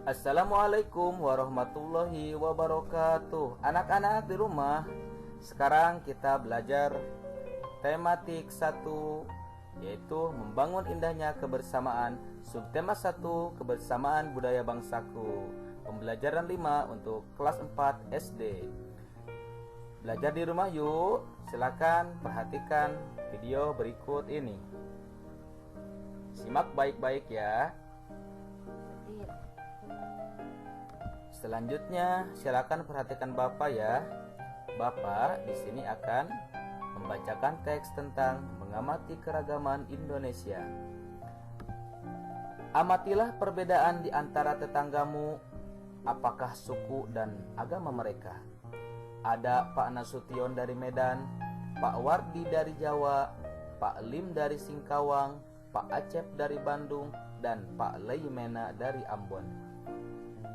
Assalamualaikum warahmatullahi wabarakatuh. Anak-anak di rumah, sekarang kita belajar tematik 1, yaitu membangun indahnya kebersamaan. Subtema 1, kebersamaan budaya bangsaku. Pembelajaran 5 untuk kelas 4 SD. Belajar di rumah yuk. Silakan perhatikan video berikut ini. Simak baik-baik ya. Selanjutnya, silakan perhatikan Bapak ya. Bapak di sini akan membacakan teks tentang mengamati keragaman Indonesia. Amatilah perbedaan di antara tetanggamu, apakah suku dan agama mereka. Ada Pak Nasution dari Medan, Pak Wardi dari Jawa, Pak Lim dari Singkawang, Pak Acep dari Bandung, dan Pak Leimena dari Ambon.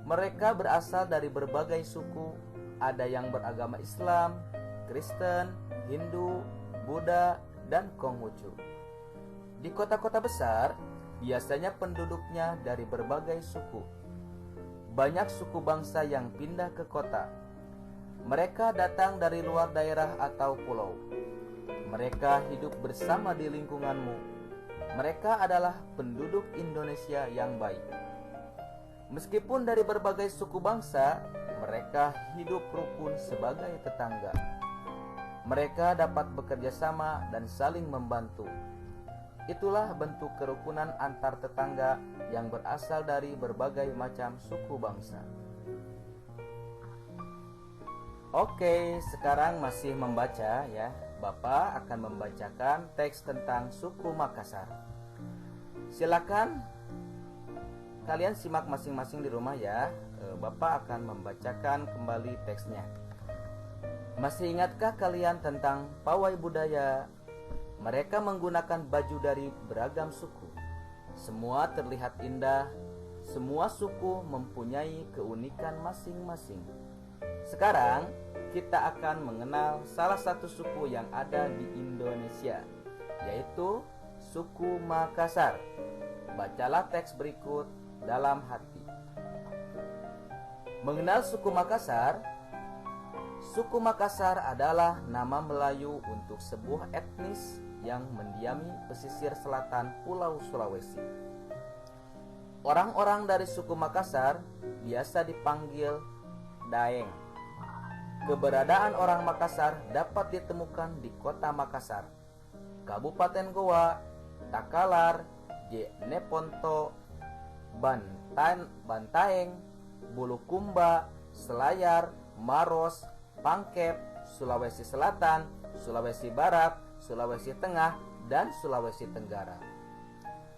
Mereka berasal dari berbagai suku, ada yang beragama Islam, Kristen, Hindu, Buddha, dan Konghucu. Di kota-kota besar, biasanya penduduknya dari berbagai suku. Banyak suku bangsa yang pindah ke kota. Mereka datang dari luar daerah atau pulau. Mereka hidup bersama di lingkunganmu. Mereka adalah penduduk Indonesia yang baik. Meskipun dari berbagai suku bangsa, mereka hidup rukun sebagai tetangga. Mereka dapat bekerja sama dan saling membantu. Itulah bentuk kerukunan antar tetangga yang berasal dari berbagai macam suku bangsa. Oke, sekarang masih membaca ya. Bapak akan membacakan teks tentang suku Makassar. Silakan kalian simak masing-masing di rumah ya. Bapak akan membacakan kembali teksnya. Masih ingatkah kalian tentang pawai budaya? Mereka menggunakan baju dari beragam suku. Semua terlihat indah. Semua suku mempunyai keunikan masing-masing. Sekarang kita akan mengenal salah satu suku yang ada di Indonesia, yaitu suku Makassar. Bacalah teks berikut dalam hati. Mengenal suku Makassar. Suku Makassar adalah nama Melayu untuk sebuah etnis yang mendiami pesisir selatan Pulau Sulawesi. Orang-orang dari suku Makassar biasa dipanggil Daeng. Keberadaan orang Makassar dapat ditemukan di kota Makassar, Kabupaten Goa, Takalar, Jeneponto, Bantaeng, Bulukumba, Selayar, Maros, Pangkep, Sulawesi Selatan, Sulawesi Barat, Sulawesi Tengah, dan Sulawesi Tenggara.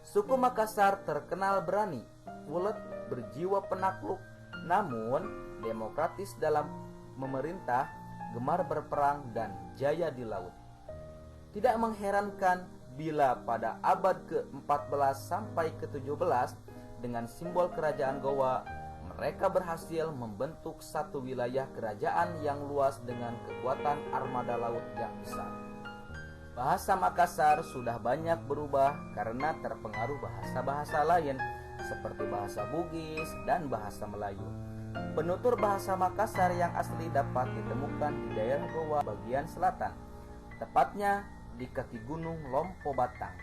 Suku Makassar terkenal berani, ulet, berjiwa penakluk, namun demokratis dalam memerintah, gemar berperang, dan jaya di laut. Tidak mengherankan bila pada abad ke-14 sampai ke-17 dengan simbol kerajaan Goa, mereka berhasil membentuk satu wilayah kerajaan yang luas dengan kekuatan armada laut yang besar. Bahasa Makassar sudah banyak berubah karena terpengaruh bahasa-bahasa lain seperti bahasa Bugis dan bahasa Melayu. Penutur bahasa Makassar yang asli dapat ditemukan di daerah Goa bagian selatan, tepatnya di kaki gunung Lompo Batang.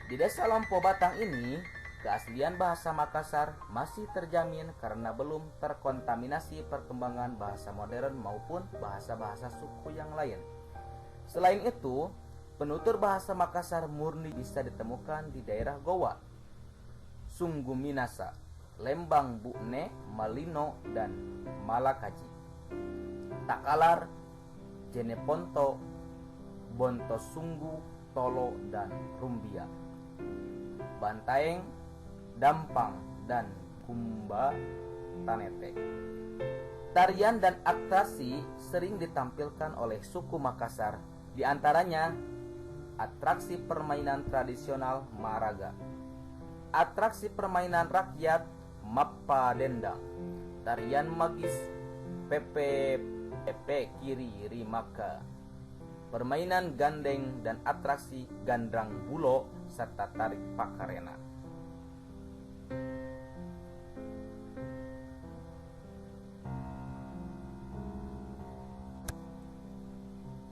Di desa Lompo Batang ini, keaslian bahasa Makassar masih terjamin karena belum terkontaminasi perkembangan bahasa modern maupun bahasa-bahasa suku yang lain. Selain itu, penutur bahasa Makassar murni bisa ditemukan di daerah Goa, Sunggu Minasa, Lembang Bukne, Malino, dan Malakaji, Takalar, Jeneponto, Bontosunggu, Tolo, dan Rumbia, Bantaeng, Dampang, dan Kumba Tanete. Tarian dan atraksi sering ditampilkan oleh suku Makassar, di antaranya atraksi permainan tradisional Maraga, atraksi permainan rakyat Mappa Dendang, tarian magis Pepe Kiri Rimaka, permainan gandeng dan atraksi Gandrang Bulo serta tarik pakarena.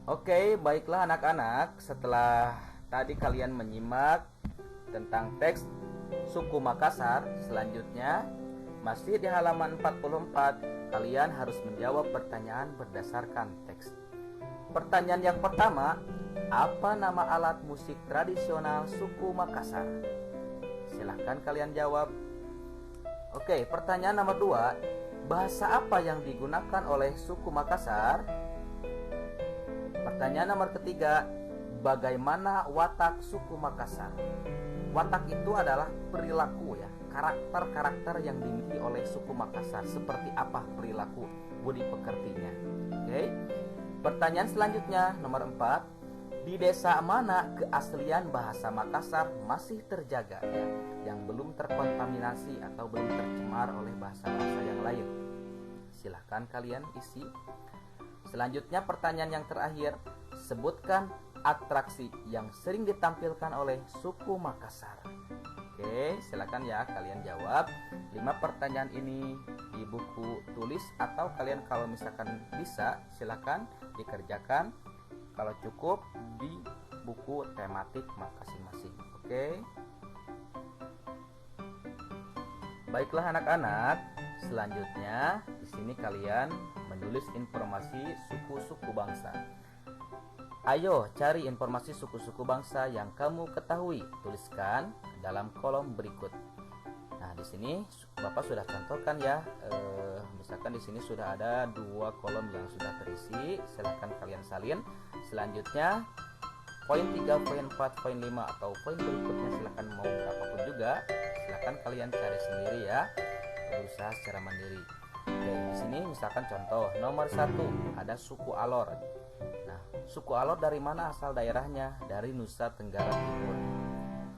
Oke, baiklah anak-anak, setelah tadi kalian menyimak tentang teks suku Makassar, selanjutnya masih di halaman 44, kalian harus menjawab pertanyaan berdasarkan teks. Pertanyaan yang pertama, apa nama alat musik tradisional suku Makassar? Silahkan kalian jawab. Oke, pertanyaan nomor 2, bahasa apa yang digunakan oleh suku Makassar? Pertanyaan nomor ketiga, bagaimana watak suku Makassar? Watak itu adalah perilaku ya, karakter-karakter yang dimiliki oleh suku Makassar. Seperti apa perilaku budi pekertinya? Oke. Pertanyaan selanjutnya nomor 4, di desa mana keaslian bahasa Makassar masih terjaga ya, yang belum terkontaminasi atau belum tercemar oleh bahasa-bahasa yang lain? Silahkan kalian isi. Selanjutnya pertanyaan yang terakhir, sebutkan atraksi yang sering ditampilkan oleh suku Makassar. Oke, silakan ya kalian jawab 5 pertanyaan ini di buku tulis, atau kalian kalau misalkan bisa silakan dikerjakan, kalau cukup di buku tematik masing-masing. Oke. Baiklah anak-anak, selanjutnya di sini kalian menulis informasi suku-suku bangsa. Ayo cari informasi suku-suku bangsa yang kamu ketahui, tuliskan dalam kolom berikut. Nah, di sini Bapak sudah contohkan ya. Misalkan di sini sudah ada 2 kolom yang sudah terisi, silahkan kalian salin. Selanjutnya poin 3, poin 4, poin 5 atau poin berikutnya silahkan mau berapapun juga, silahkan kalian cari sendiri ya, berusaha secara mandiri. Oke, di sini misalkan contoh nomor 1 ada suku Alor. Nah, suku Alor dari mana asal daerahnya? Dari Nusa Tenggara Timur.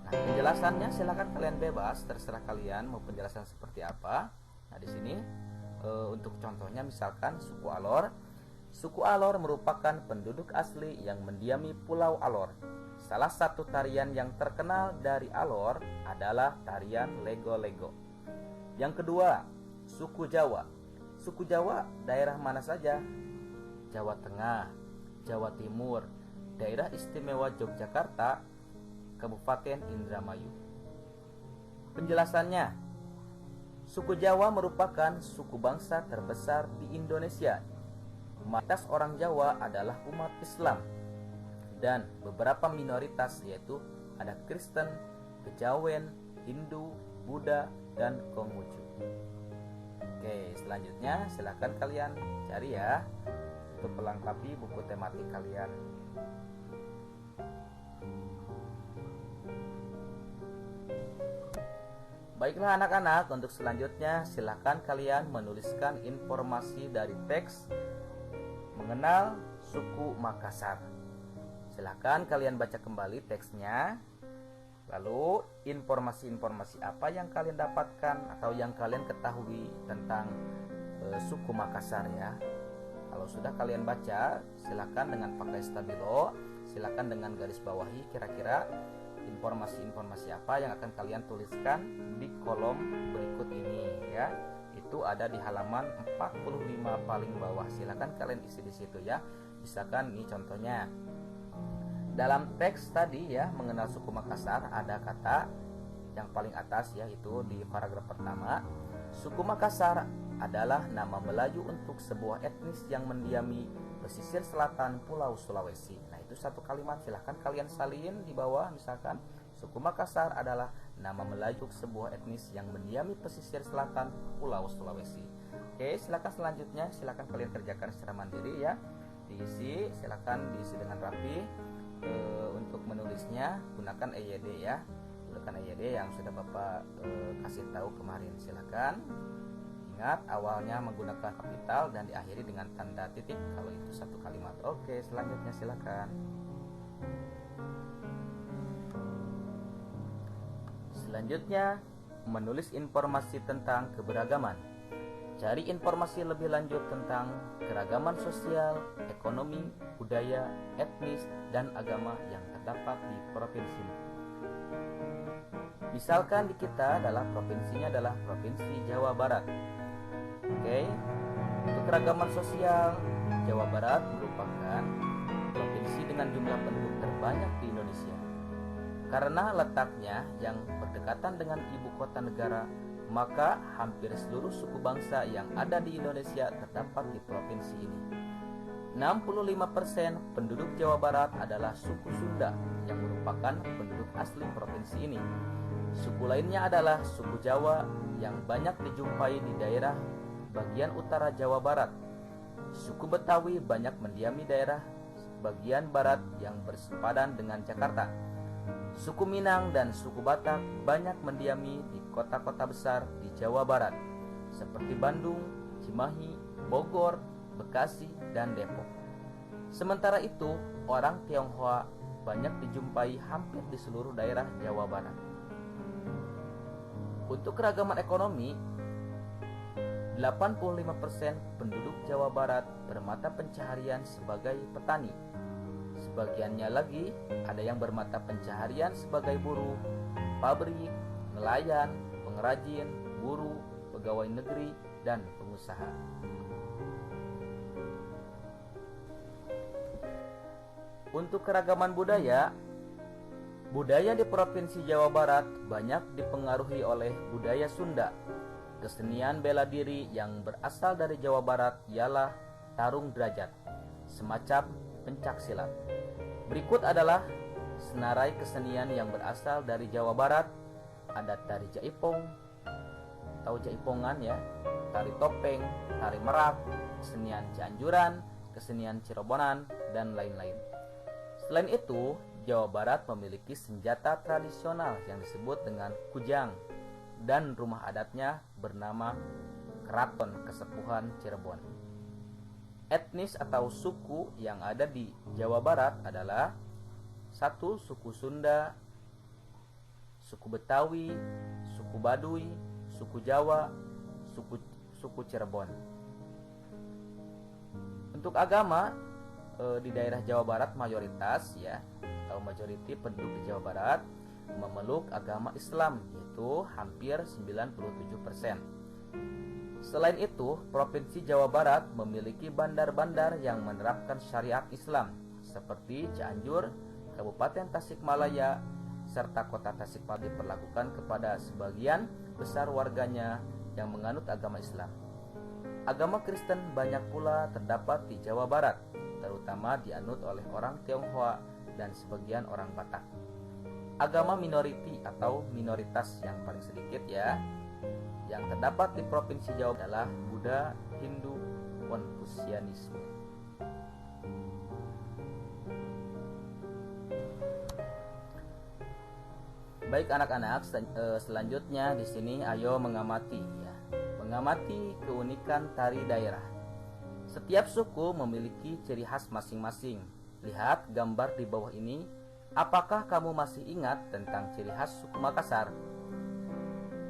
Nah, penjelasannya silakan kalian bebas, terserah kalian mau penjelasan seperti apa. Nah, di sini untuk contohnya misalkan suku Alor. Suku Alor merupakan penduduk asli yang mendiami Pulau Alor. Salah satu tarian yang terkenal dari Alor adalah tarian Lego-Lego. Yang kedua, suku Jawa. Suku Jawa daerah mana saja? Jawa Tengah, Jawa Timur, Daerah Istimewa Yogyakarta, Kabupaten Indramayu. Penjelasannya, suku Jawa merupakan suku bangsa terbesar di Indonesia. Mayoritas orang Jawa adalah umat Islam dan beberapa minoritas, yaitu ada Kristen, Kejawen, Hindu, Buddha, dan Konghucu. Oke, selanjutnya silakan kalian cari ya untuk melengkapi buku tematik kalian. Baiklah anak-anak, untuk selanjutnya silakan kalian menuliskan informasi dari teks mengenal suku Makassar. Silakan kalian baca kembali teksnya. Lalu informasi-informasi apa yang kalian dapatkan atau yang kalian ketahui tentang suku Makassar ya. Kalau sudah kalian baca, silakan dengan pakai stabilo, silakan dengan garis bawahi kira-kira informasi-informasi apa yang akan kalian tuliskan di kolom berikut ini ya. Itu ada di halaman 45 paling bawah. Silakan kalian isi di situ ya. Misalkan ini contohnya. Dalam teks tadi ya mengenal suku Makassar, ada kata yang paling atas ya, itu di paragraf pertama. Suku Makassar adalah nama Melayu untuk sebuah etnis yang mendiami pesisir selatan Pulau Sulawesi. Nah, itu satu kalimat, silahkan kalian salin di bawah. Misalkan suku Makassar adalah nama Melayu untuk sebuah etnis yang mendiami pesisir selatan Pulau Sulawesi. Oke, silakan selanjutnya silakan kalian kerjakan secara mandiri ya. Diisi, silakan diisi dengan rapi. Untuk menulisnya gunakan EYD ya, gunakan EYD yang sudah Bapak kasih tahu kemarin. Silakan ingat awalnya menggunakan kapital dan diakhiri dengan tanda titik kalau itu satu kalimat. Oke, selanjutnya silakan. Selanjutnya menulis informasi tentang keberagaman. Cari informasi lebih lanjut tentang keragaman sosial, ekonomi, budaya, etnis, dan agama yang terdapat di provinsi. Misalkan di kita adalah provinsinya adalah Provinsi Jawa Barat. Oke, untuk keragaman sosial, Jawa Barat merupakan provinsi dengan jumlah penduduk terbanyak di Indonesia. Karena letaknya yang berdekatan dengan ibu kota negara, maka hampir seluruh suku bangsa yang ada di Indonesia terdapat di provinsi ini. 65% penduduk Jawa Barat adalah suku Sunda yang merupakan penduduk asli provinsi ini. Suku lainnya adalah suku Jawa yang banyak dijumpai di daerah bagian utara Jawa Barat. Suku Betawi banyak mendiami daerah bagian barat yang bersepadan dengan Jakarta. Suku Minang dan suku Batak banyak mendiami di kota-kota besar di Jawa Barat, seperti Bandung, Cimahi, Bogor, Bekasi, dan Depok. Sementara itu, orang Tionghoa banyak dijumpai hampir di seluruh daerah Jawa Barat. Untuk keragaman ekonomi, 85% penduduk Jawa Barat bermata pencaharian sebagai petani. Sebagiannya lagi ada yang bermata pencaharian sebagai buruh, pabrik, nelayan, pengrajin, buruh, pegawai negeri, dan pengusaha. Untuk keragaman budaya di Provinsi Jawa Barat banyak dipengaruhi oleh budaya Sunda. Kesenian bela diri yang berasal dari Jawa Barat ialah tarung derajat, semacam pencak silat. Berikut adalah senarai kesenian yang berasal dari Jawa Barat. Ada tari jaipong, atau jaipongan ya, tari topeng, tari merak, kesenian Cianjuran, kesenian Cirobonan, dan lain-lain. Selain itu, Jawa Barat memiliki senjata tradisional yang disebut dengan kujang dan rumah adatnya bernama Keraton Kesepuhan Cirebon. Etnis atau suku yang ada di Jawa Barat adalah 1. Suku Sunda, suku Betawi, suku Baduy, suku Jawa, suku Cirebon. Untuk agama di daerah Jawa Barat mayoritas ya, atau majoriti penduduk di Jawa Barat memeluk agama Islam, yaitu hampir 97%. Selain itu, Provinsi Jawa Barat memiliki bandar-bandar yang menerapkan syariat Islam seperti Cianjur, Kabupaten Tasikmalaya, serta Kota Tasikmalaya diperlakukan kepada sebagian besar warganya yang menganut agama Islam. Agama Kristen banyak pula terdapat di Jawa Barat, terutama dianut oleh orang Tionghoa dan sebagian orang Batak. Agama minoriti atau minoritas yang paling sedikit ya, yang terdapat di Provinsi Jawa adalah Buddha, Hindu, Konfusianisme. Baik anak-anak, selanjutnya di sini ayo mengamati ya. Mengamati keunikan tari daerah. Setiap suku memiliki ciri khas masing-masing. Lihat gambar di bawah ini. Apakah kamu masih ingat tentang ciri khas suku Makassar?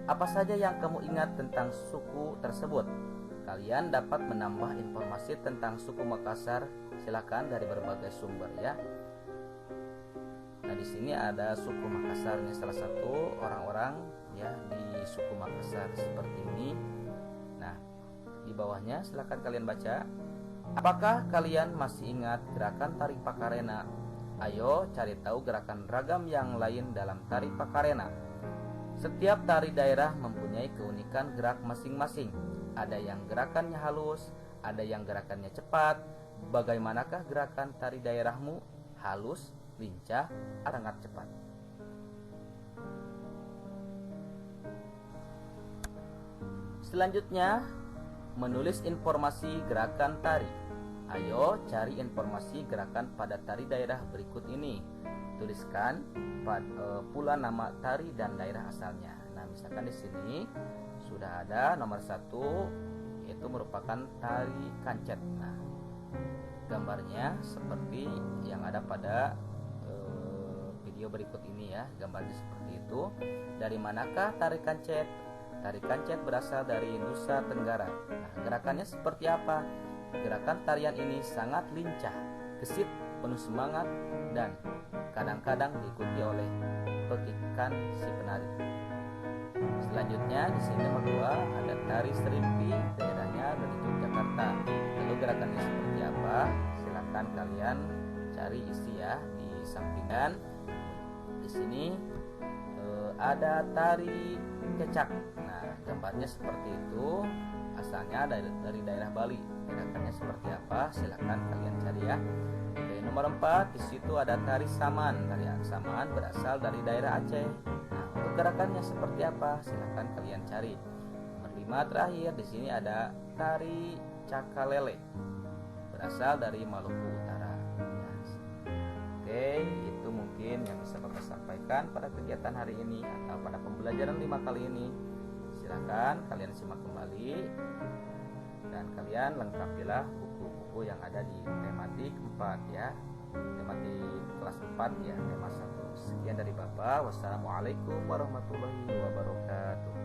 Apa saja yang kamu ingat tentang suku tersebut? Kalian dapat menambah informasi tentang suku Makassar, silakan dari berbagai sumber ya. Nah, di sini ada suku Makassar, ini salah satu orang-orang ya di suku Makassar seperti ini. Nah, di bawahnya silakan kalian baca. Apakah kalian masih ingat gerakan tari Pakarena? Ayo cari tahu gerakan ragam yang lain dalam tari Pakarena. Setiap tari daerah mempunyai keunikan gerak masing-masing. Ada yang gerakannya halus, ada yang gerakannya cepat. Bagaimanakah gerakan tari daerahmu? Halus, lincah, sangat cepat. Selanjutnya, menulis informasi gerakan tari. Ayo cari informasi gerakan pada tari daerah berikut ini. Tuliskan pula nama tari dan daerah asalnya. Nah, misalkan di sini sudah ada nomor 1, yaitu merupakan tari kancet. Nah, gambarnya seperti yang ada pada video berikut ini ya. Gambarnya seperti itu. Dari manakah tari kancet? Tari kancet berasal dari Nusa Tenggara. Nah, gerakannya seperti apa? Gerakan tarian ini sangat lincah, gesit, penuh semangat, dan kadang-kadang diikuti oleh pekikan si penari. Selanjutnya di sini nomor 2 ada tari serimpi, daerahnya dari Yogyakarta. Lalu gerakannya seperti apa? Silakan kalian cari isi ya di sampingan. Di sini ada tari kecak. Nah, gambarnya seperti itu. Asalnya dari daerah Bali. Gerakannya seperti apa? Silakan kalian cari ya. Oke, nomor 4 di situ ada tari saman. Tari saman berasal dari daerah Aceh. Nah, untuk gerakannya seperti apa? Silakan kalian cari. Nomor 5 terakhir di sini ada tari cakalele. Berasal dari Maluku Utara. Oke, itu mungkin yang bisa Bapak sampaikan pada kegiatan hari ini atau pada pembelajaran 5 kali ini. Silakan kalian simak kembali dan kalian lengkapilah buku-buku yang ada di tematik 4 ya. Tematik kelas 4 ya, tema 1. Sekian dari Bapak. Wassalamualaikum warahmatullahi wabarakatuh.